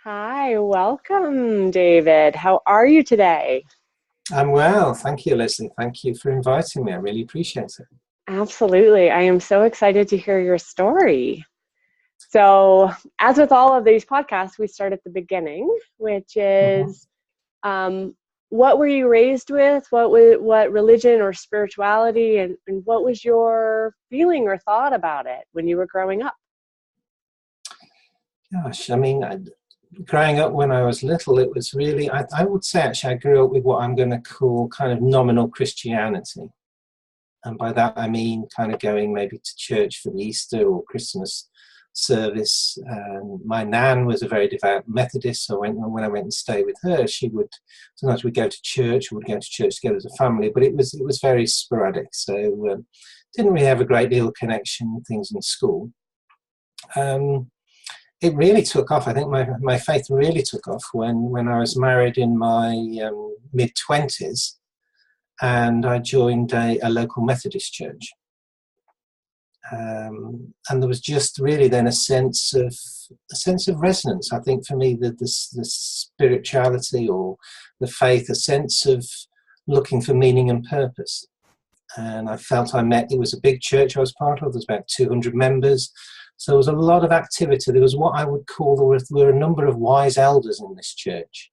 Hi, welcome, David. How are you today? I'm well. Thank you, Leslie. Thank you for inviting me. I really appreciate it. Absolutely. I am so excited to hear your story. So, as with all of these podcasts, we start at the beginning, which Mhm. is what were you raised with? What religion or spirituality, and what was your feeling or thought about it when you were growing up? Gosh, growing up when I was little, it was really, I would say actually, I grew up with what I'm going to call kind of nominal Christianity. And by that, I mean kind of going maybe to church for the Easter or Christmas service. My nan was a very devout Methodist, so when I went and stayed with her, she would sometimes we'd go to church, or we'd go to church together as a family, but it was very sporadic. So didn't really have a great deal of connection with things in school. Um, it really took off. I think my faith really took off when I was married in my mid-20s, and I joined a local Methodist church. And there was just really then a sense of resonance. I think for me, the spirituality or the faith, a sense of looking for meaning and purpose. And I felt it was a big church I was part of. There's about 200 members. So there was a lot of activity. There was what I would call, there were a number of wise elders in this church.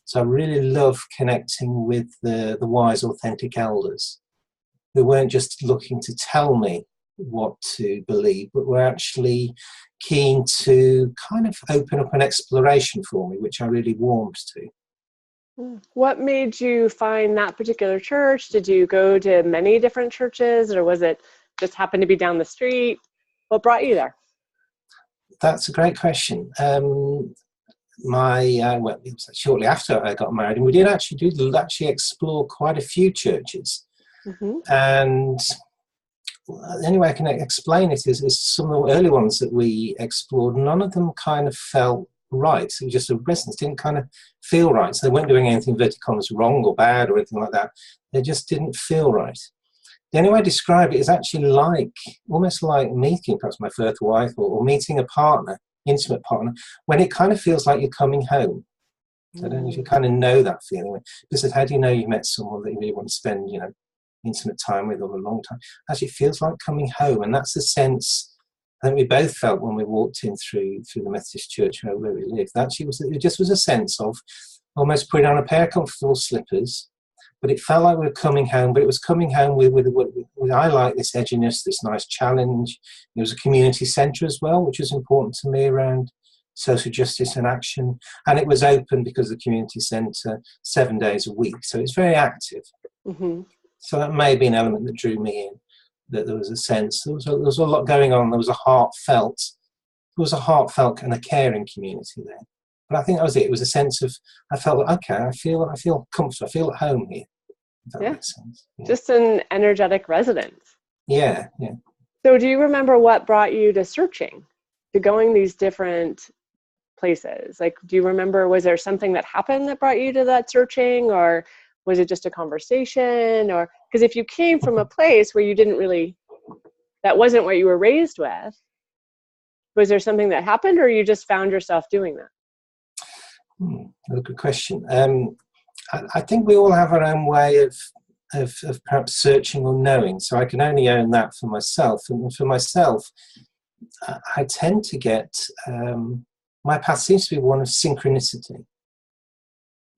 So I really love connecting with the wise, authentic elders who weren't just looking to tell me what to believe, but were actually keen to kind of open up an exploration for me, which I really warmed to. What made you find that particular church? Did you go to many different churches, or was it just happened to be down the street? What brought you there? That's a great question. It was shortly after I got married, and we did actually explore quite a few churches. Hmm. And the only way I can explain it is some of the early ones that we explored, none of them kind of felt right. It was just a resonance, didn't kind of feel right. So they weren't doing anything verticals wrong or bad or anything like that. They just didn't feel right. The only way I describe it is actually almost like meeting perhaps my first wife, or meeting a partner, intimate partner, when it kind of feels like you're coming home. I don't know if you kind of know that feeling. Because how do you know you've met someone that you really want to spend, intimate time with over a long time? Actually, it feels like coming home, and that's the sense I think we both felt when we walked in through the Methodist church where we lived. Actually, it just was a sense of almost putting on a pair of comfortable slippers, but it felt like we were coming home. But it was coming home with I like this edginess, this nice challenge. It was a community centre as well, which was important to me around social justice and action, and it was open because of the community centre 7 days a week, so it's very active. Hmm. So that may be an element that drew me in. That there was a sense, there was a lot going on. There was a heartfelt and a caring community there. But I think that was it. It was a sense of I felt like, okay, I feel comfortable. I feel at home here. If that Yeah, makes sense. Yeah. just an energetic residence. Yeah. Yeah. So, do you remember what brought you to searching, to going these different places? Like, do you remember, was there something that happened that brought you to that searching, or was it just a conversation? Or because if you came from a place where you didn't really, that wasn't what you were raised with, was there something that happened, or you just found yourself doing that? A good question. I think we all have our own way of perhaps searching or knowing. So I can only own that for myself. And for myself, I tend to get my path seems to be one of synchronicity,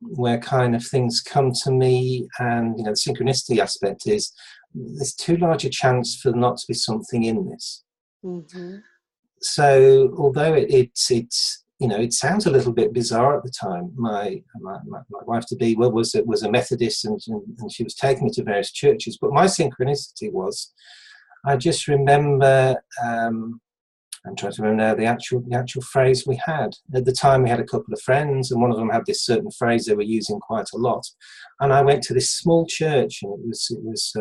where kind of things come to me, and the synchronicity aspect is there's too large a chance for there not to be something in this. Mm-hmm. So although it sounds a little bit bizarre at the time. My wife to be was a Methodist, and she was taking me to various churches. But my synchronicity was, I just remember. I'm trying to remember now the actual phrase we had at the time. We had a couple of friends, and one of them had this certain phrase they were using quite a lot. And I went to this small church, and it was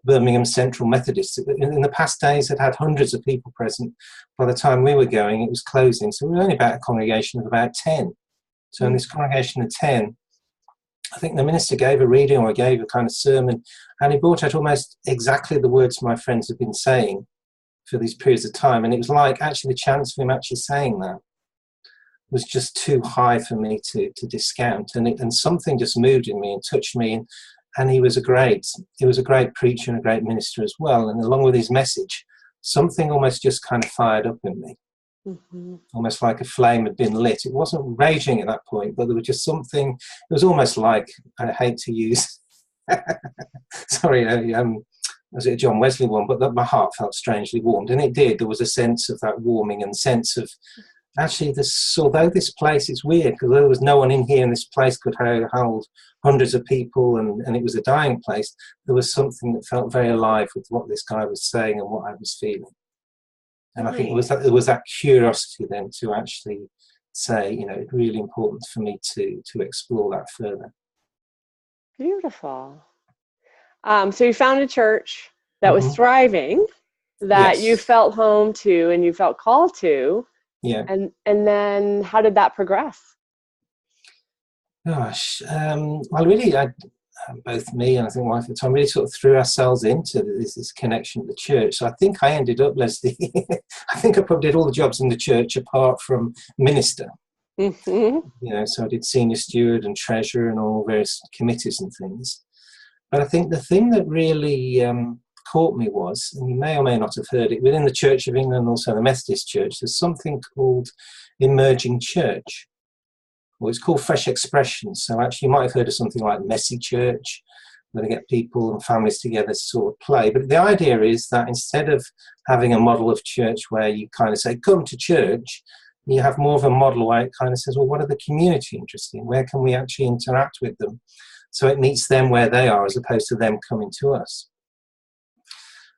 Birmingham Central Methodist. In the past days, it had hundreds of people present. By the time we were going, it was closing. So we were only about a congregation of about 10. So in this congregation of 10, I think the minister gave a reading or gave a kind of sermon, and he brought out almost exactly the words my friends had been saying for these periods of time. And it was like actually the chance of him actually saying that was just too high for me to discount. And something just moved in me and touched me. And he was a great preacher and a great minister as well. And along with his message, something almost just kind of fired up in me. Mm-hmm. Almost like a flame had been lit. It wasn't raging at that point, but there was just something. It was almost like, I hate to use, sorry, was it a John Wesley one? But that my heart felt strangely warmed, and it did. There was a sense of that warming and sense of, actually, although this place is weird, because there was no one in here, and this place could hold hundreds of people, and it was a dying place, there was something that felt very alive with what this guy was saying and what I was feeling. And I think it was that curiosity then to actually say, it's really important for me to explore that further. Beautiful. So you found a church that was thriving, that you felt home to and you felt called to. Yeah. And then how did that progress? Gosh, well, really, both me and I think my wife at the time really sort of threw ourselves into this connection with the church. So I think I ended up, Leslie, I think I probably did all the jobs in the church apart from minister. Mm-hmm. So I did senior steward and treasurer and all various committees and things. But I think the thing that really caught me was, and you may or may not have heard it, within the Church of England and also the Methodist Church, there's something called emerging church. Well, it's called fresh expression. So actually you might have heard of something like messy church, where they get people and families together to sort of play. But the idea is that instead of having a model of church where you kind of say, come to church, you have more of a model where it kind of says, well, what are the community interested in? Where can we actually interact with them? So it meets them where they are as opposed to them coming to us.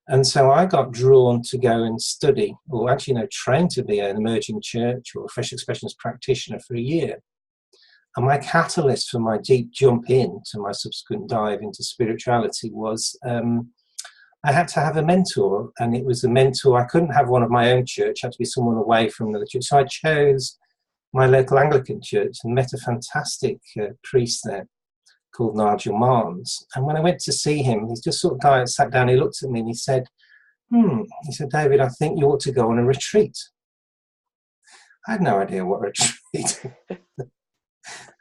And so I got drawn to go and study, or actually train to be an emerging church or a fresh expressions practitioner for a year. And my catalyst for my deep jump into my subsequent dive into spirituality was I had to have a mentor, and it was a mentor. I couldn't have one of my own church, I had to be someone away from another church. So I chose my local Anglican church and met a fantastic priest there called Nigel Marnes. And when I went to see him, he's just sort of sat down, he looked at me and he said, David, I think you ought to go on a retreat. I had no idea what a retreat.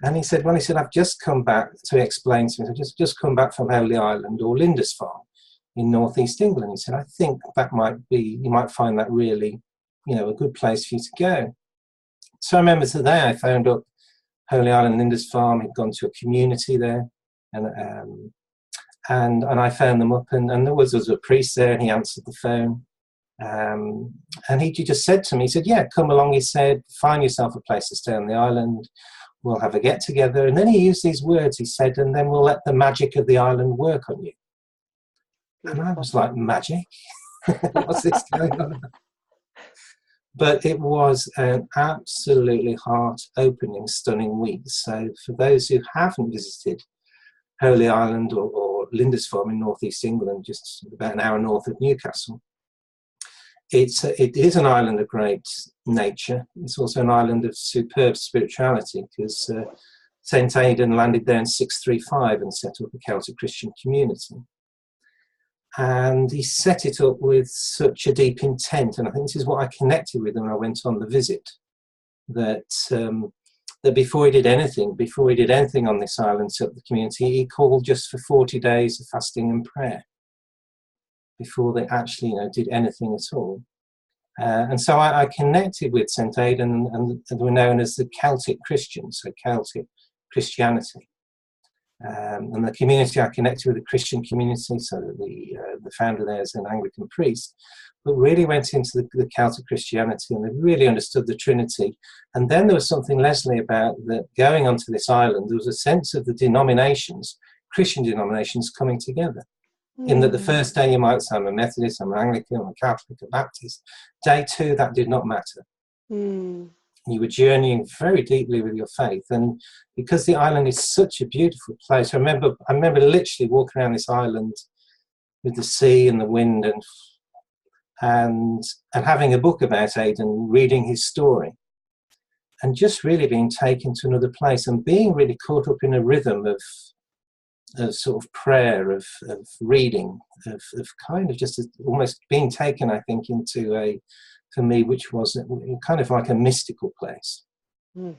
And he said, I've just come back to explain to me, I've just come back from Holy Island or Lindisfarne in northeast England. He said, I think that you might find that really, a good place for you to go. So I remember today I phoned up Holy Island, Lindisfarne. He'd gone to a community there, and I phoned them up, and there was a priest there, and he answered the phone, and he just said to me, he said, yeah, come along. He said, find yourself a place to stay on the island. We'll have a get together. And then he used these words. He said, and then we'll let the magic of the island work on you. And I was like, magic? What's this going on? But it was an absolutely heart-opening, stunning week. So for those who haven't visited Holy Island or Lindisfarne in northeast England, just about an hour north of Newcastle, it is an island of great nature. It's also an island of superb spirituality, because St. Aidan landed there in 635 and set up a Celtic Christian community. And he set it up with such a deep intent, and I think this is what I connected with when I went on the visit, that before he did anything on this island, set up the community, he called just for 40 days of fasting and prayer before they actually did anything at all. And so I connected with St. Aidan, and they were known as the Celtic Christians, so Celtic Christianity. And the community I connected with, the Christian community, so the founder there is an Anglican priest, but really went into the Celtic Christianity, and they really understood the Trinity. And then there was something, Leslie, about that going onto this island, there was a sense of the denominations, Christian denominations, coming together. In that the first day you might say, I'm a Methodist, I'm an Anglican, I'm a Catholic, a Baptist. Day 2, that did not matter. You were journeying very deeply with your faith. And because the island is such a beautiful place, I remember literally walking around this island with the sea and the wind and having a book about Aidan, reading his story, and just really being taken to another place and being really caught up in a rhythm of sort of prayer, of reading, of kind of just almost being taken, I think, into for me, which was kind of like a mystical place. Mm.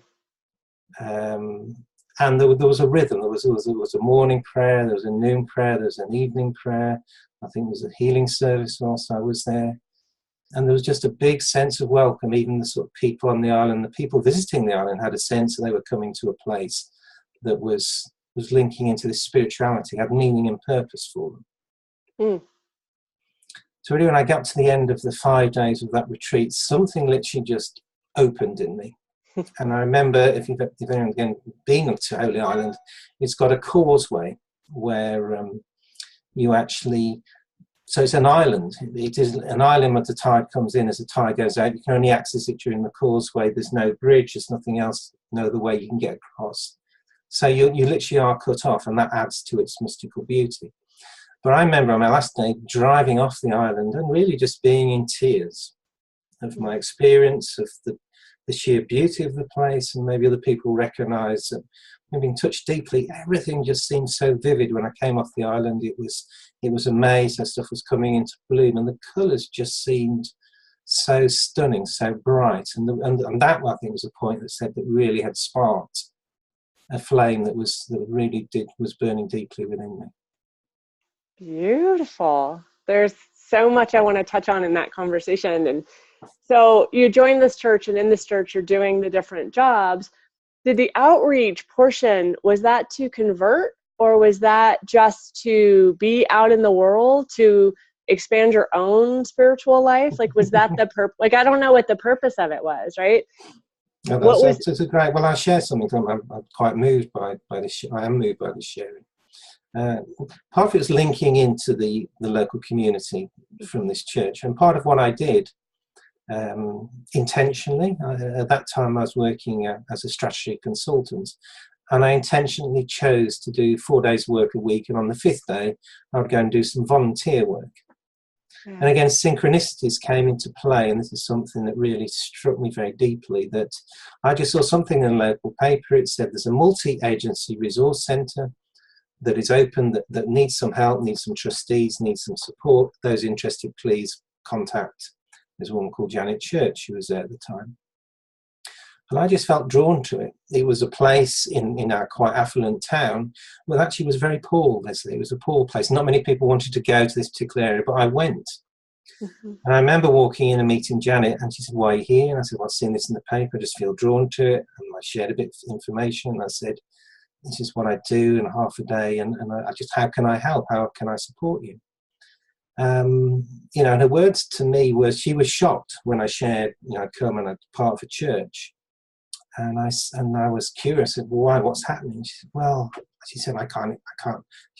And there was a rhythm. There was a morning prayer, there was a noon prayer, there was an evening prayer. I think there was a healing service whilst I was there. And there was just a big sense of welcome. Even the sort of people on the island, the people visiting the island had a sense that they were coming to a place that was linking into this spirituality, had meaning and purpose for them. Mm. So really when I got to the end of the 5 days of that retreat, something literally just opened in me. And I remember, if anyone again been to Holy Island, it's got a causeway where you actually, so it's an island. It is an island where the tide comes in, as the tide goes out. You can only access it during the causeway. There's no bridge, there's nothing else, no other way you can get across. So you literally are cut off, and that adds to its mystical beauty. But I remember on my last day driving off the island and really just being in tears of my experience, of the sheer beauty of the place, and maybe other people recognise that we've been touched deeply. Everything just seemed so vivid when I came off the island. It was a maze, so stuff was coming into bloom, and the colours just seemed so stunning, so bright. And that, I think, was a point that said that really had sparked a flame that was burning deeply within me. Beautiful. There's so much I want to touch on in that conversation. And so you joined this church, and in this church you're doing the different jobs. Did the outreach portion, was that to convert, or was that just to be out in the world to expand your own spiritual life? Like, was that the purpose? Like, I don't know what the purpose of it was, right? No, that's a great. Well, I'll share something. I'm quite moved by this. I am moved by this sharing. Part of it was linking into the local community from this church, and part of what I did intentionally, at that time I was working as a strategy consultant, and I intentionally chose to do 4 days work a week, and on the 5th day I would go and do some volunteer work. Yeah. And again, synchronicities came into play, and this is something that really struck me very deeply, that I just saw something in a local paper. It said there's a multi-agency resource centre that is open, that needs some help, needs some trustees, needs some support. Those interested, please contact. There's a woman called Janet Church who was there at the time. And I just felt drawn to it. It was a place in our quite affluent town, well, actually was very poor, Leslie. It was a poor place. Not many people wanted to go to this particular area, but I went. Mm-hmm. And I remember walking in and meeting Janet, and she said, "Why are you here?" And I said, "Well, I've seen this in the paper, I just feel drawn to it." And I shared a bit of information, and I said, "This is what I do in half a day, and I just, how can I help? How can I support you?" And her words to me was, she was shocked when I shared, I'd come and I'd part of a church. And I was curious, why, what's happening? She said, I can't.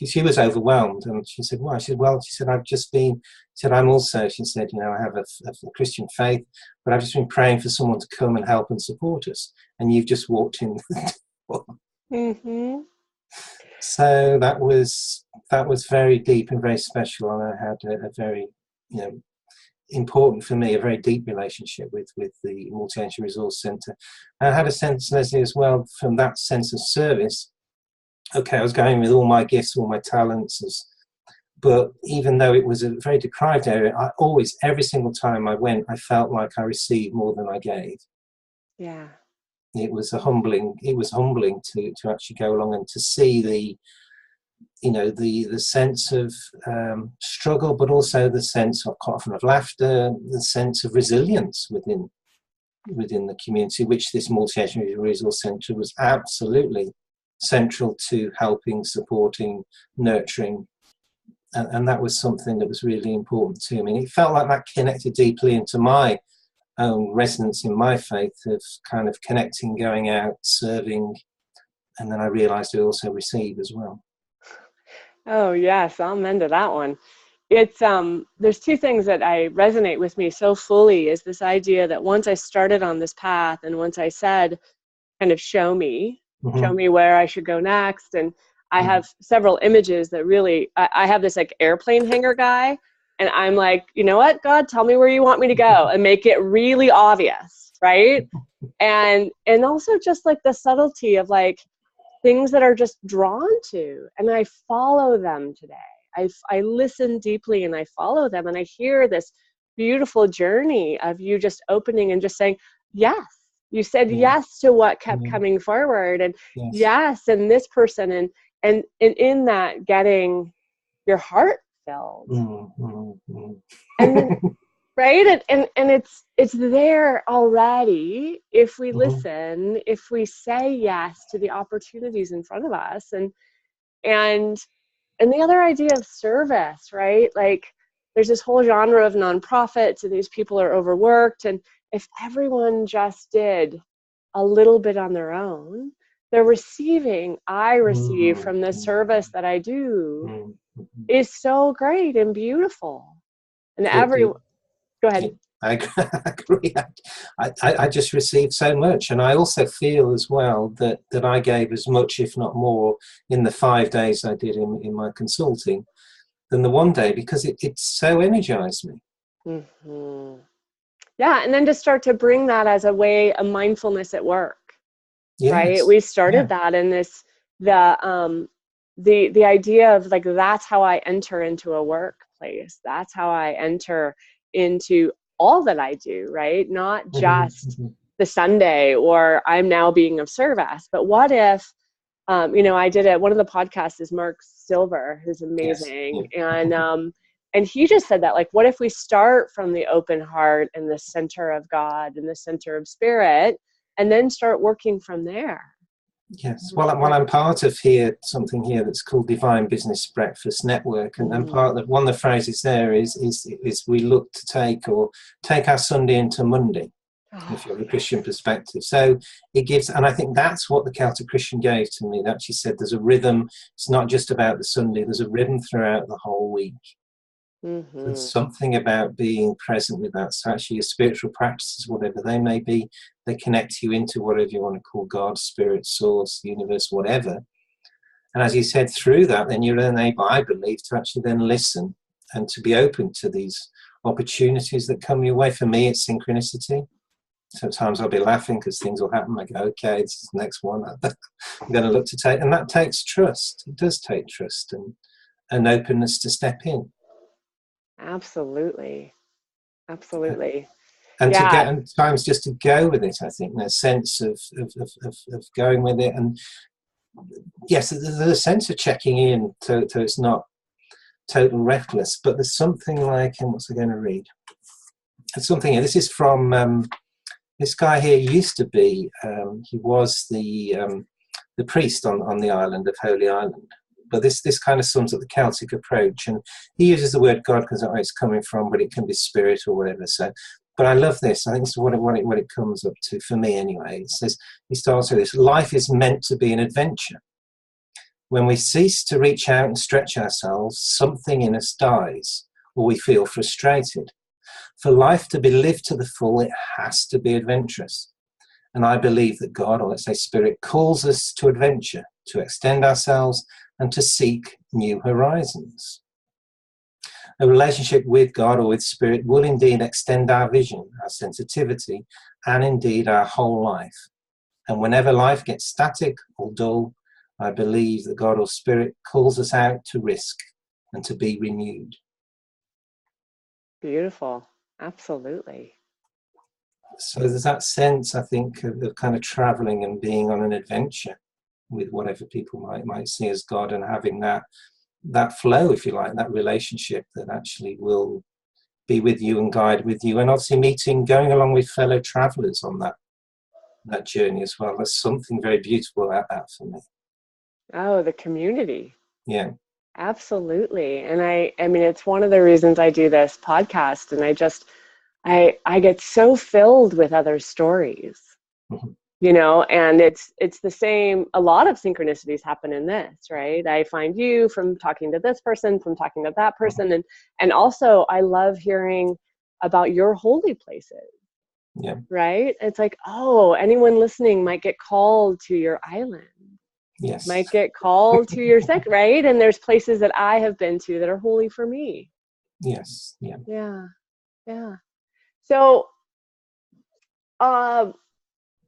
She was overwhelmed, and she said, why? She said, I've just been, I'm also, she said, I have a Christian faith, but I've just been praying for someone to come and help and support us, and you've just walked in the door. Mm-hmm. So that was very deep and very special, and I had a very, important for me, a very deep relationship with the Multi-Agency Resource Centre. I had a sense, Leslie, as well, from that sense of service. Okay, I was going with all my gifts, all my talents, but even though it was a very deprived area, I always, every single time I went, I felt like I received more than I gave. Yeah. It was humbling to actually go along and to see the sense of struggle, but also the sense of, quite often, of laughter, the sense of resilience within the community, which this Multi-Agency Resource Centre was absolutely central to helping, supporting, nurturing, and that was something that was really important to me. And it felt like that connected deeply into my own resonance in my faith of kind of connecting, going out, serving, and then I realised I also receive as well. Oh yes, I'm into that one. It's there's two things that I resonate with me so fully, is this idea that once I started on this path, and once I said, kind of show me where I should go next, and I have several images that really, I have this like airplane hangar guy, and I'm like, you know what, God, tell me where you want me to go, and make it really obvious, right? And also just like the subtlety of like things that are just drawn to, and I follow them today. I listen deeply and I follow them, and I hear this beautiful journey of you just opening and just saying, yes, You said Yeah. yes to what kept Yeah. coming forward, and Yes. yes, and this person, and in that, getting your heart filled. And then, right? And it's there already if we listen, if we say yes to the opportunities in front of us. And the other idea of service, right? Like, there's this whole genre of nonprofits, and these people are overworked, and if everyone just did a little bit on their own, I receive from the service that I do is so great and beautiful. And go ahead. I agree. I just received so much, and I also feel as well that I gave as much, if not more, in the 5 days I did in my consulting than the one day, because it so energized me. Mm-hmm. Yeah, and then to start to bring that as a way of mindfulness at work, right? Yes. We started that in this, the idea of, like, that's how I enter into a workplace. That's how I enter into all that I do, right? Not just the Sunday, or I'm now being of service, but what if, I did one of the podcasts is Mark Silver, who's amazing. Yes. Yeah. And he just said that, like, what if we start from the open heart and the center of God and the center of spirit, and then start working from there? Yes. Well, I'm part of something here that's called Divine Business Breakfast Network, and part of one of the phrases there is we look to take our Sunday into Monday, if you're a Christian perspective. So it gives, and I think that's what the Celtic Christian gave to me. That she said there's a rhythm. It's not just about the Sunday. There's a rhythm throughout the whole week. There's something about being present with that. So actually your spiritual practices, whatever they may be, they connect you into whatever you want to call God, spirit, source, universe, whatever. And as you said, through that, then you're then able, I believe, to actually then listen and to be open to these opportunities that come your way. For me, it's synchronicity. Sometimes I'll be laughing because things will happen. I go, okay, this is the next one. I'm going to look to take. And that takes trust. It does take trust and openness to step in. Absolutely. And Yeah. to get, and times just to go with it, I think, a sense of going with it. And yes, there's a sense of checking in, so it's not total reckless, but there's something like, and what's I going to read? There's something here. This is from this guy here. Used to be, he was the priest on the island of Holy Island. But this kind of sums up the Celtic approach, and he uses the word God because that's where it's coming from, but it can be spirit or whatever. So, but I love this. I think it's what it comes up to for me anyway. It says, he starts with this: life is meant to be an adventure. When we cease to reach out and stretch ourselves, something in us dies, or we feel frustrated. For life to be lived to the full, it has to be adventurous. And I believe that God, or let's say spirit, calls us to adventure, to extend ourselves and to seek new horizons. A relationship with God or with spirit will indeed extend our vision, our sensitivity, and indeed our whole life. And whenever life gets static or dull, I believe that God or spirit calls us out to risk and to be renewed. Beautiful. Absolutely. So there's that sense, I think, of kind of traveling and being on an adventure with whatever people might see as God, and having that flow, if you like, that relationship that actually will be with you and guide with you, and obviously going along with fellow travelers on that journey as well. There's something very beautiful about that for me. Oh, the community. Yeah. Absolutely. And I mean, it's one of the reasons I do this podcast, and I get so filled with other stories. And it's the same. A lot of synchronicities happen in this, right? I find you from talking to this person, from talking to that person. And also I love hearing about your holy places. Yeah. Right? It's like, oh, anyone listening might get called to your island. Yes. Might get called to your sect, right? And there's places that I have been to that are holy for me. Yes. Yeah. Yeah. So,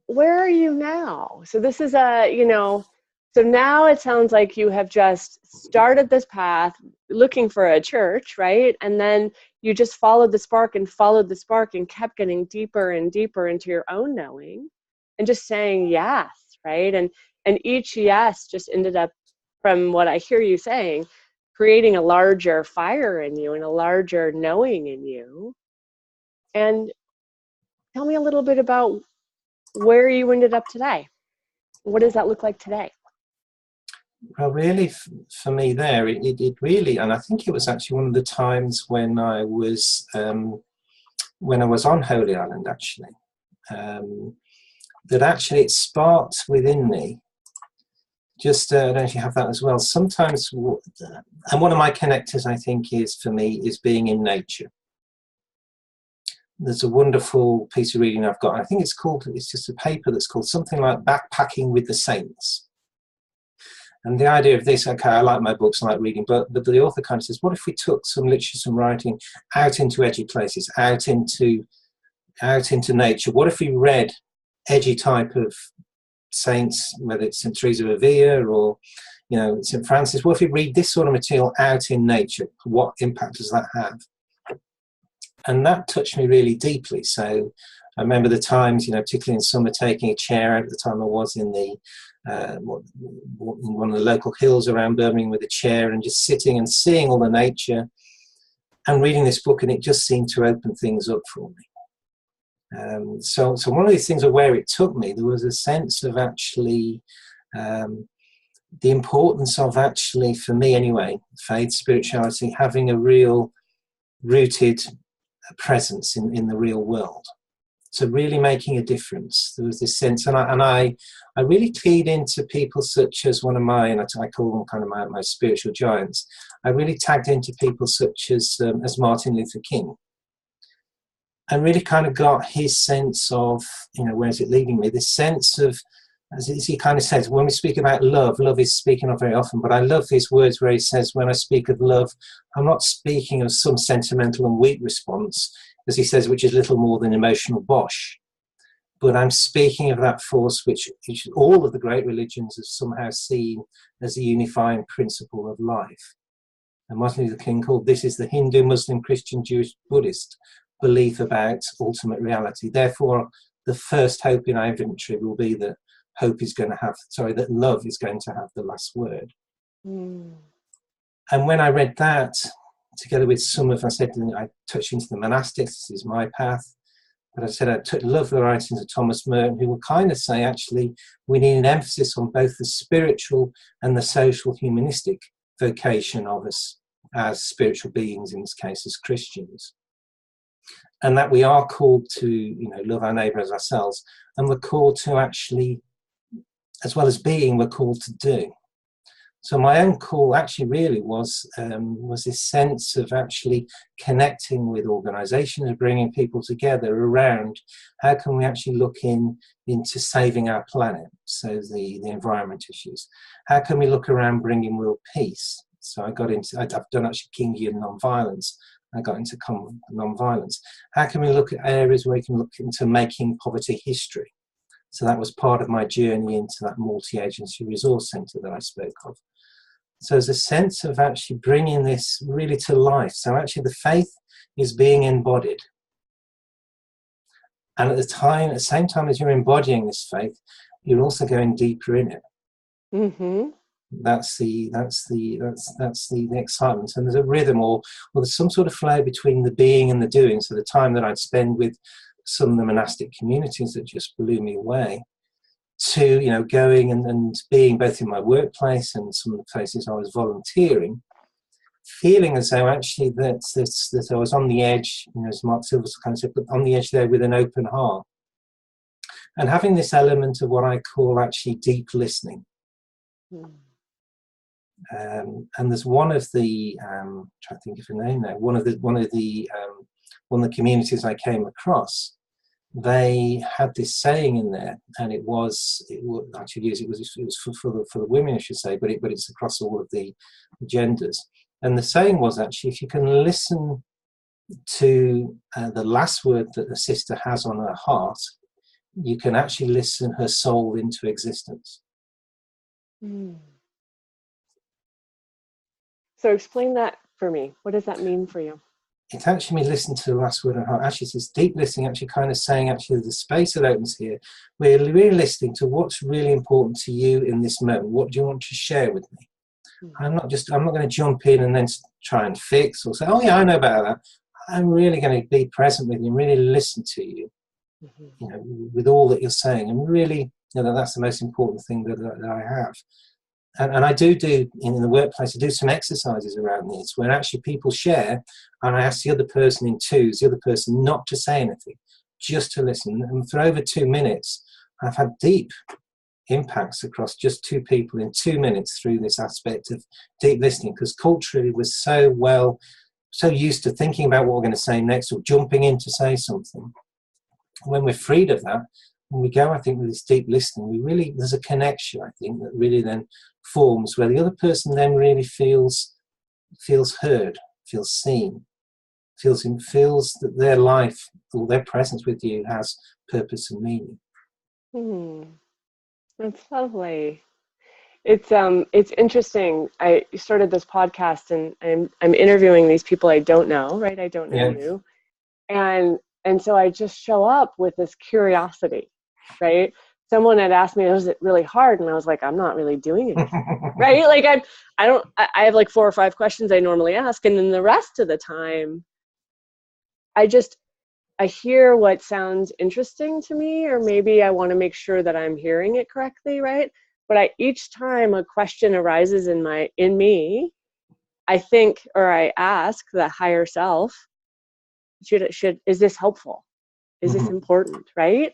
where are you now? So this is so now it sounds like you have just started this path looking for a church, right? And then you just followed the spark and kept getting deeper and deeper into your own knowing. and just saying yes, right? And each yes just ended up, from what I hear you saying, creating a larger fire in you and a larger knowing in you. And tell me a little bit about where you ended up today. What does that look like today? Well, really, for me there, it really, and I think it was actually one of the times when I was on Holy Island, actually, that actually it sparked within me. Just I don't know if you have that as well. Sometimes, and one of my connectors, I think, is for me is being in nature. There's a wonderful piece of reading I've got. I think it's just a paper that's called something like Backpacking with the Saints. And the idea of this, okay, I like my books, I like reading, but the author kind of says, what if we took some literature, some writing out into edgy places, out into nature? What if we read edgy type of saints, whether it's St. Teresa of Avila or, St. Francis? What if we read this sort of material out in nature? What impact does that have? And that touched me really deeply. So I remember the times, particularly in summer, taking a chair out. At the time I was in one of the local hills around Birmingham with a chair and just sitting and seeing all the nature and reading this book, and it just seemed to open things up for me. So one of these things of where it took me, there was a sense of actually the importance of actually, for me anyway, faith, spirituality, having a real rooted presence in the real world. So really making a difference. There was this sense, and I really keyed into people such as one of my, and I call them kind of my spiritual giants. I really tagged into people such as Martin Luther King, and really kind of got his sense of, where's it leading me? This sense of, as he kind of says, when we speak about love is speaking of very often, but I love his words where he says, when I speak of love, I'm not speaking of some sentimental and weak response, as he says, which is little more than emotional bosh. But I'm speaking of that force which all of the great religions have somehow seen as the unifying principle of life. And Martin Luther King called this is the Hindu, Muslim, Christian, Jewish, Buddhist belief about ultimate reality. Therefore, the first hope in our inventory will be that that love is going to have the last word. Mm. And when I read that, together with I touched into the monastics, this is my path. But I said I love the writings of Thomas Merton, who will kind of say, actually, we need an emphasis on both the spiritual and the social humanistic vocation of us as spiritual beings, in this case, as Christians. And that we are called to, love our neighbour as ourselves. And we're called to actually, as well as being, we're called to do. So my own call actually really was this sense of actually connecting with organisations, bringing people together around how can we actually look into saving our planet, so the environment issues. How can we look around bringing real peace? So I've done actually Kingian non-violence. I got into non-violence. How can we look at areas where we can look into making poverty history? So that was part of my journey into that multi-agency resource centre that I spoke of. So there's a sense of actually bringing this really to life. So actually the faith is being embodied. And at the same time as you're embodying this faith, you're also going deeper in it. Mm-hmm. That's the excitement. And there's a rhythm or there's some sort of flow between the being and the doing. So the time that I'd spend with some of the monastic communities that just blew me away, to going and being both in my workplace and some of the places I was volunteering, feeling as though actually that I was on the edge, as Mark Silver's kind of said, but on the edge there with an open heart, and having this element of what I call actually deep listening. And there's one of the trying to think of a name now. One of the communities I came across, they had this saying in there, and it was for the women, I should say, but it's across all of the genders. And the saying was actually, if you can listen to the last word that the sister has on her heart, you can actually listen her soul into existence. Mm. So explain that for me. What does that mean for you? it's actually me listening to the last word and heart. Actually, it's this deep listening, actually kind of saying, actually, the space that opens here, we're really listening to what's really important to you in this moment. What do you want to share with me? I'm not going to jump in and then try and fix or say, oh yeah, I know about that. I'm really going to be present with you and really listen to you, you know, with all that you're saying. And really, you know, that's the most important thing that I have. And I do in the workplace, I do some exercises around this where actually people share, and I ask the other person in twos, the other person not to say anything, just to listen. And for over 2 minutes, I've had deep impacts across just two people in 2 minutes through this aspect of deep listening, because culturally we're so used to thinking about what we're going to say next or jumping in to say something. When we're freed of that, when we go, I think, with this deep listening, there's a connection, I think, that really then forms where the other person then really feels heard, feels seen, feels that their life or their presence with you has purpose and meaning. That's lovely. It's interesting. I started this podcast and I'm interviewing these people I don't know, right? I don't know you. And so I just show up with this curiosity, right? Someone had asked me, was it really hard? And I was like, I'm not really doing anything, right? Like I have like 4 or 5 questions I normally ask. And then the rest of the time, I hear what sounds interesting to me, or maybe I want to make sure that I'm hearing it correctly, right? But each time a question arises in me, I think, or I ask the higher self, is this helpful? Is this important, right?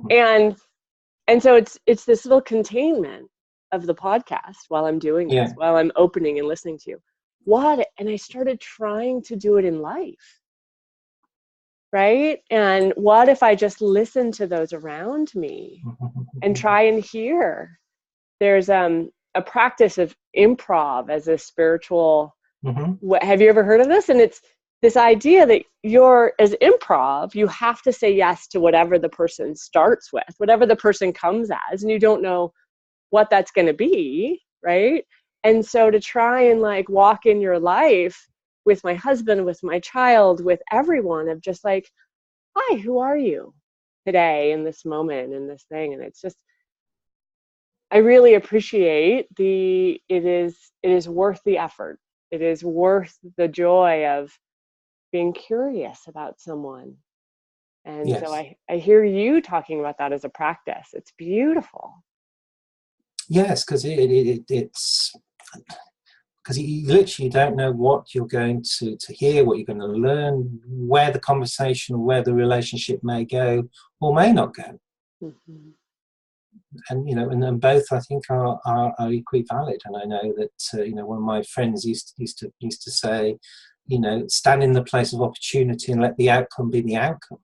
And so it's this little containment of the podcast while I'm doing this, while I'm opening and listening to you. And I started trying to do it in life, right? And what if I just listen to those around me and try and hear? There's a practice of improv as a spiritual. Have you ever heard of this? And it's this idea that as improv, you have to say yes to whatever the person starts with, whatever the person comes as, and you don't know what that's going to be, right? And so to try and like walk in your life with my husband, with my child, with everyone, of just like, hi, who are you today in this moment, in this thing? And it's just, I really appreciate it is worth the effort. It is worth the joy of being curious about someone. And so I hear you talking about that as a practice. It's beautiful. Yes, because it's because you literally don't know what you're going to hear, what you're going to learn, where the conversation or where the relationship may go or may not go. And you know, and both I think are equally valid. And I know that you know, one of my friends used to say, you know, stand in the place of opportunity and let the outcome be the outcome.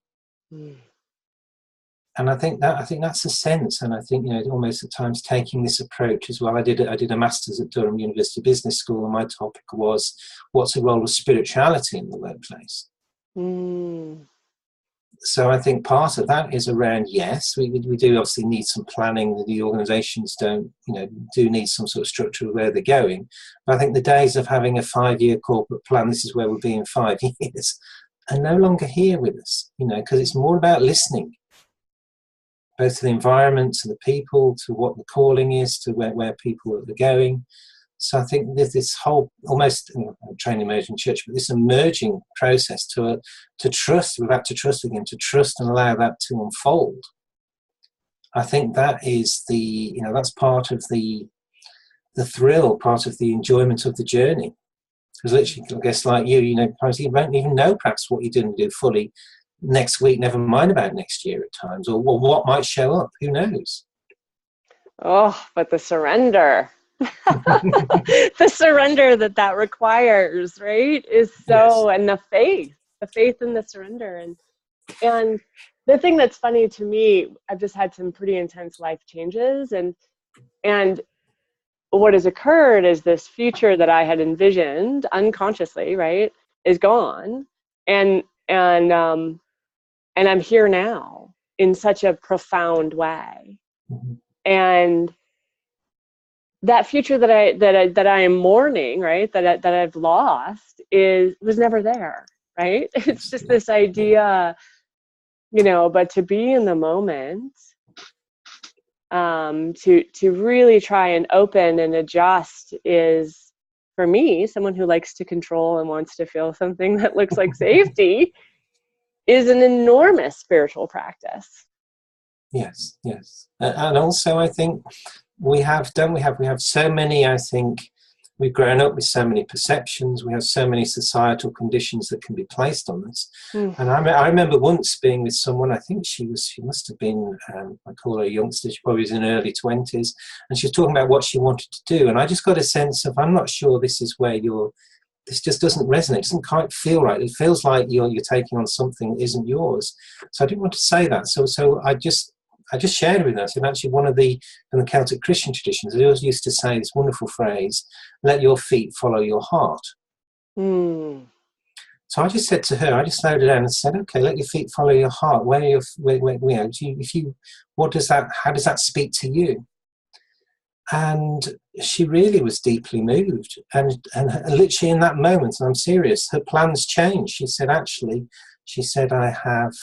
And I think that's a sense. And I think, you know, almost at times taking this approach as well. I did a master's at Durham University Business School, and my topic was, what's the role of spirituality in the workplace? So I think part of that is around, yes, we do obviously need some planning. The organisations do need some sort of structure of where they're going. But I think the days of having a 5-year corporate plan, this is where we'll be in 5 years, are no longer here with us, you know, because it's more about listening, both to the environment, to the people, to what the calling is, to where people are going. So I think there's this whole almost training emerging church, but this emerging process to trust. We're back to trust again, to trust and allow that to unfold. I think that is that's part of the thrill, part of the enjoyment of the journey. Because literally, I guess like you perhaps you won't even know perhaps what you're going to do fully next week, never mind about next year at times, or what might show up. Who knows? Oh, but the surrender. The surrender that requires, right, is so, yes. And the faith in the surrender. And the thing that's funny to me, I've just had some pretty intense life changes, and what has occurred is this future that I had envisioned unconsciously, right, is gone, and I'm here now in such a profound way. And that future that I am mourning, right, that I've lost was never there. right? It's just this idea, but to be in the moment, to really try and open and adjust is, for me, someone who likes to control and wants to feel something that looks like safety, is an enormous spiritual practice. Yes, yes. And also I think we have so many, I think, we've grown up with so many perceptions, we have so many societal conditions that can be placed on us. And I remember once being with someone, I think she must have been, I call her a youngster, she probably was in her early 20s, and she was talking about what she wanted to do. And I just got a sense of, I'm not sure this is where this just doesn't resonate, it doesn't quite feel right. It feels like you're taking on something that isn't yours. So I didn't want to say that. So I just shared with us, and actually one of in the Celtic Christian traditions, they always used to say this wonderful phrase, let your feet follow your heart. So I just said to her, I just slowed it down and said, okay, let your feet follow your heart. How does that speak to you? And she really was deeply moved. And literally in that moment, and I'm serious, her plans changed. She said, I have,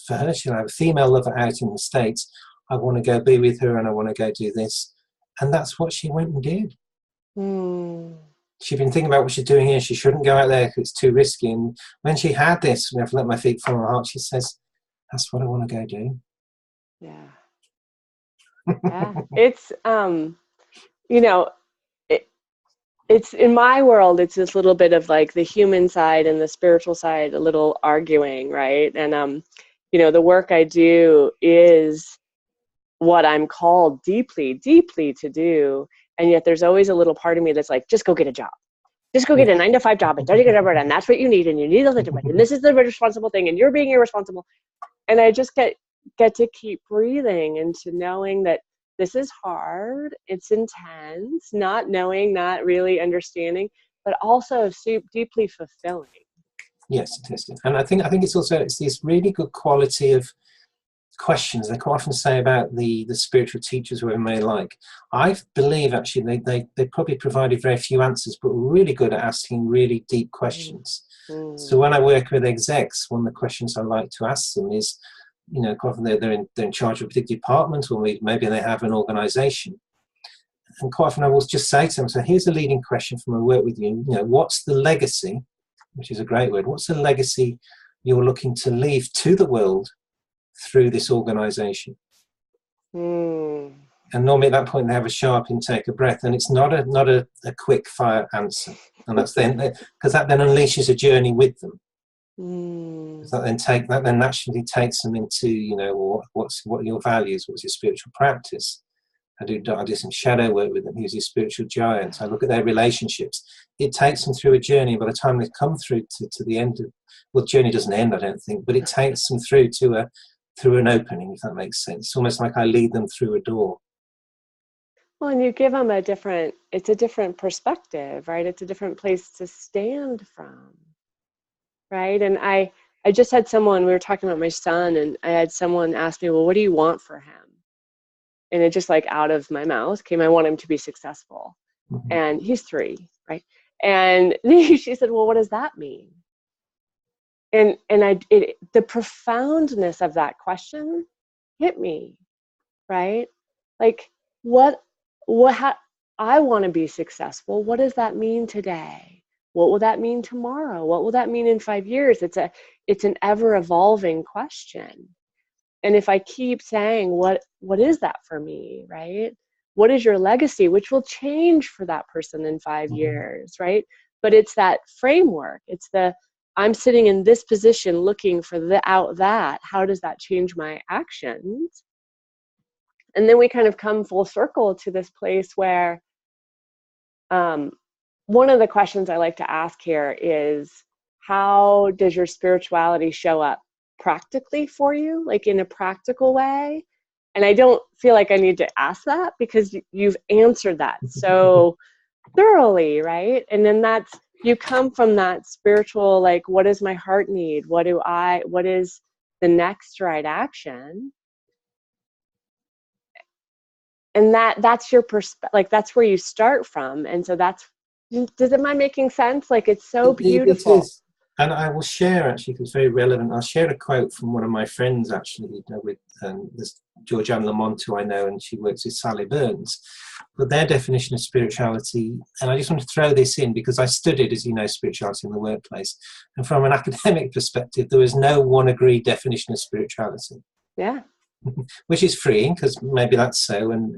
for her, she'll have a female lover out in the States. I want to go be with her and I want to go do this. And that's what she went and did. She'd been thinking about what she's doing here. She shouldn't go out there because it's too risky. And when she had this, I've let my feet follow my heart, she says, that's what I want to go do. Yeah. Yeah. It's, it's in my world, it's this little bit of like the human side and the spiritual side, a little arguing, right? And, the work I do is what I'm called deeply, deeply to do. And yet there's always a little part of me that's like, just go get a job. Just go get a 9-to-5 job and and that's what you need. And you need a little bit. And this is the responsible thing. And you're being irresponsible. And I just get to keep breathing into knowing that this is hard. It's intense, not knowing, not really understanding, but also deeply fulfilling. Yes, it is. And I think it's this really good quality of questions they quite often say about the spiritual teachers, whoever may like. I believe actually they probably provided very few answers, but were really good at asking really deep questions. So when I work with execs, one of the questions I like to ask them is, quite often they're in charge of a particular department, or maybe they have an organization. And quite often I will just say to them, so here's a leading question from my work with you, what's the legacy, which is a great word, what's the legacy you're looking to leave to the world through this organization? And normally at that point they have a sharp intake of breath, and it's not a quick fire answer, and that's then because that then unleashes a journey with them. That then naturally takes them into what are your values, what's your spiritual practice. I do some shadow work with them. Who's your spiritual giant? I look at their relationships. It takes them through a journey. By the time they come through to the end of, the journey doesn't end, I don't think, but it takes them through an opening, if that makes sense. It's almost like I lead them through a door. Well, and you give them it's a different perspective, right? It's a different place to stand from, right? And I just had someone, we were talking about my son, and I had someone ask me, well, what do you want for him? And it just like out of my mouth came, I want him to be successful. And he's 3, right? And she said, well, what does that mean? And the profoundness of that question hit me, right? Like, how I want to be successful. What does that mean today? What will that mean tomorrow? What will that mean in 5 years? It's an ever evolving question. And if I keep saying, what is that for me, right? What is your legacy, which will change for that person in 5 years, right? But it's that framework. It's I'm sitting in this position looking for that. How does that change my actions? And then we kind of come full circle to this place where one of the questions I like to ask here is, how does your spirituality show up practically for you, like in a practical way? And I don't feel like I need to ask that because you've answered that so thoroughly, right? And then you come from that spiritual, like, what does my heart need? What is the next right action? And that's your perspective, like that's where you start from. And so am I making sense? Like, it's so beautiful. And I will share, actually, because it's very relevant, I'll share a quote from one of my friends, actually, with this Georgianne Lamont, who I know, and she works with Sally Burns. But their definition of spirituality, and I just want to throw this in because I studied, as you know, spirituality in the workplace. And from an academic perspective, there is no one agreed definition of spirituality. Yeah. Which is freeing, because maybe that's so, and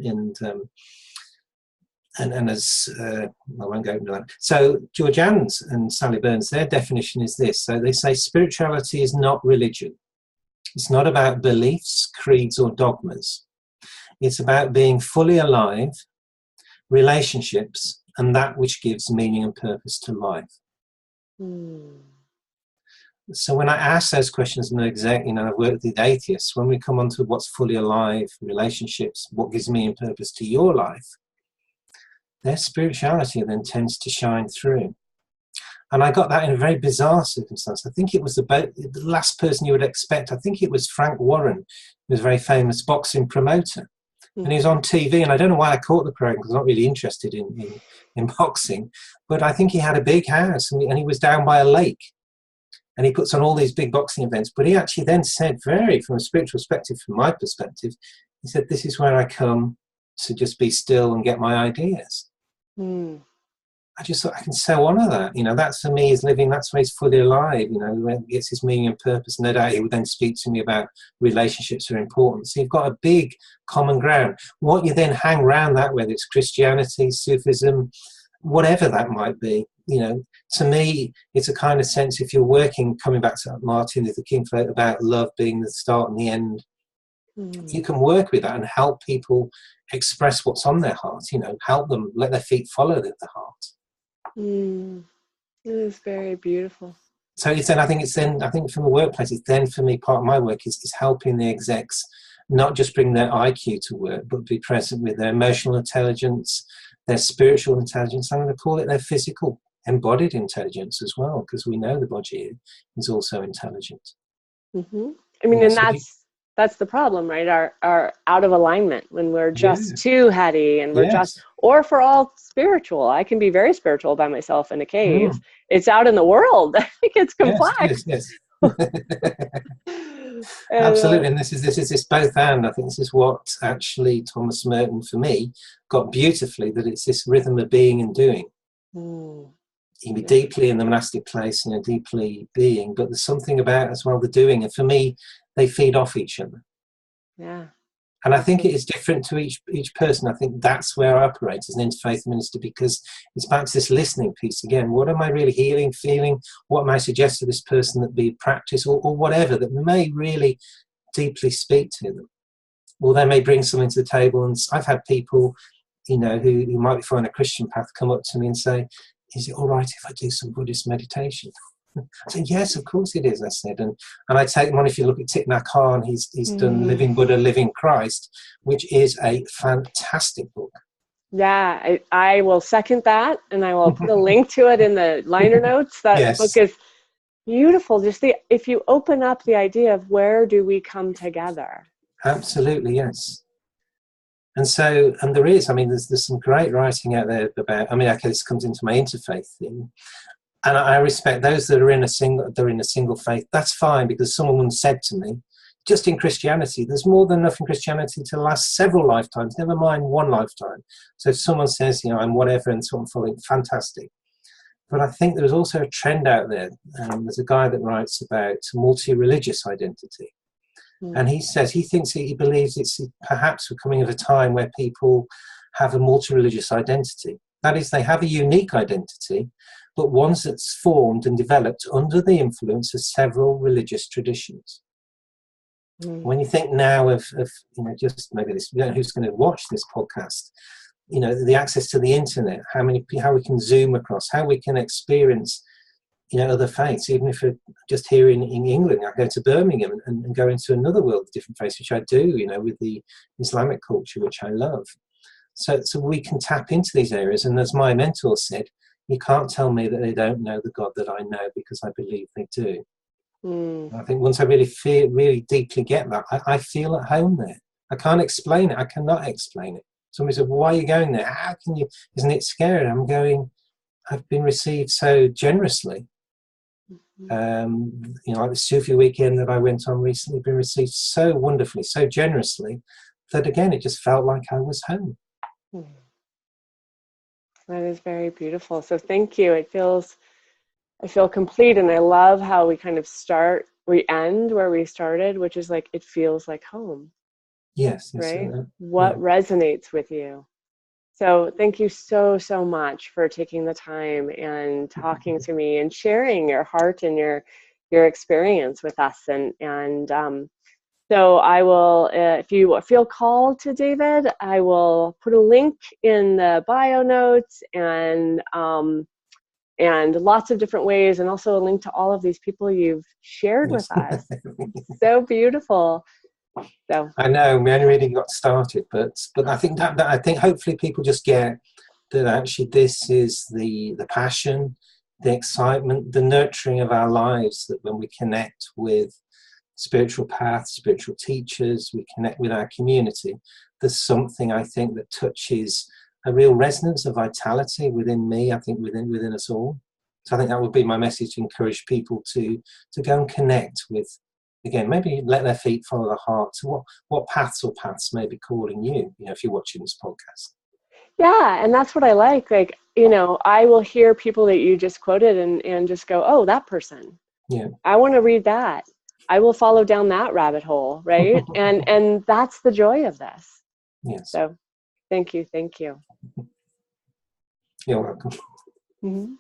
as I won't go into that. So Georgianne's and Sally Burns, their definition is this. So they say spirituality is not religion. It's not about beliefs, creeds, or dogmas. It's about being fully alive, relationships, and that which gives meaning and purpose to life. So when I ask those questions, and I've worked with atheists, when we come on to what's fully alive, relationships, what gives meaning and purpose to your life, their spirituality then tends to shine through. And I got that in a very bizarre circumstance. I think it was about the last person you would expect. I think it was Frank Warren, who was a very famous boxing promoter. And he was on TV, and I don't know why I caught the program, because I'm not really interested in boxing. But I think he had a big house, and he was down by a lake. And he puts on all these big boxing events. But he actually then said, from a spiritual perspective, from my perspective, he said, this is where I come to just be still and get my ideas. I just thought, I can so honour that. That's for me is living, that's where he's fully alive, where he gets his meaning and purpose. No doubt he would then speak to me about relationships are important. So you've got a big common ground. What you then hang around that, whether it's Christianity, Sufism, whatever that might be, to me, it's a kind of sense, if you're working, coming back to Martin Luther King about love being the start and the end, you can work with that and help people express what's on their heart, help them let their feet follow their heart. It is very beautiful. So I think from the workplace, it's then for me, part of my work is helping the execs not just bring their IQ to work, but be present with their emotional intelligence, their spiritual intelligence. I'm going to call it their physical embodied intelligence as well, because we know the body is also intelligent. I mean, and that's the problem, right? Our out of alignment, when we're just too heady and we're or if we're all spiritual. I can be very spiritual by myself in a cave. It's out in the world. It gets complex. Yes. Absolutely. And this is both and. I think this is what actually Thomas Merton, for me, got beautifully, that it's this rhythm of being and doing. You can be deeply in the monastic place, deeply being, but there's something about as well the doing. And for me, they feed off each other. Yeah. And I think it is different to each person. I think that's where I operate as an interfaith minister, because it's back to this listening piece again. What am I really feeling? What may I suggest to this person that be practice or whatever that may really deeply speak to them? Or they may bring something to the table. And I've had people, who might be following a Christian path come up to me and say, is it all right if I do some Buddhist meditation? I said, yes, of course it is, I said. And I take them on, if you look at Thich Nhat Hanh, he's done Living Buddha, Living Christ, which is a fantastic book. Yeah, I will second that, and I will put a link to it in the liner notes. That book is beautiful. Just if you open up the idea of where do we come together. Absolutely, yes. And so, and there is, there's some great writing out there about, this comes into my interfaith thing. And I respect those that are in a single faith. That's fine, because someone said to me, just in Christianity, there's more than enough in Christianity to last several lifetimes, never mind one lifetime. So if someone says, I'm whatever and so on following, fantastic. But I think there's also a trend out there. There's a guy that writes about multi-religious identity. And he says he believes it's perhaps we're coming of a time where people have a multi-religious identity. That is, they have a unique identity, but one that's formed and developed under the influence of several religious traditions. When you think now of just maybe this, who's going to watch this podcast, the access to the internet, how we can Zoom across, how we can experience, other faiths, even if we're just here in England. I go to Birmingham and go into another world of different faiths, which I do, with the Islamic culture, which I love. So we can tap into these areas. And as my mentor said, you can't tell me that they don't know the God that I know, because I believe they do. I think once I really deeply get that, I feel at home there. I can't explain it. I cannot explain it. Somebody said, well, why are you going there? How can you? Isn't it scary? I'm going, I've been received so generously. Like the Sufi weekend that I went on recently, been received so wonderfully, so generously, that again, it just felt like I was home. That is very beautiful. So thank you. I feel complete, and I love how we kind of we end where we started, which is like, it feels like home. Yes. Right? What resonates with you? So thank you so, so much for taking the time and talking to me and sharing your heart and your experience with us. And so I will, if you feel called to David, I will put a link in the bio notes and lots of different ways, and also a link to all of these people you've shared with us. So beautiful. So I know we only really got started, but I think that I think hopefully people just get that actually this is the passion, the excitement, the nurturing of our lives, that when we connect with spiritual paths, spiritual teachers, we connect with our community, there's something, I think, that touches a real resonance of vitality within me, I think within us all. So I think that would be my message, to encourage people to go and connect with, again, maybe let their feet follow the heart. So what paths may be calling you, if you're watching this podcast. Yeah, and that's what I like. Like, I will hear people that you just quoted and just go, oh, that person. Yeah. I want to read that. I will follow down that rabbit hole, right? and that's the joy of this. Yes. So thank you. You're welcome. Mm-hmm.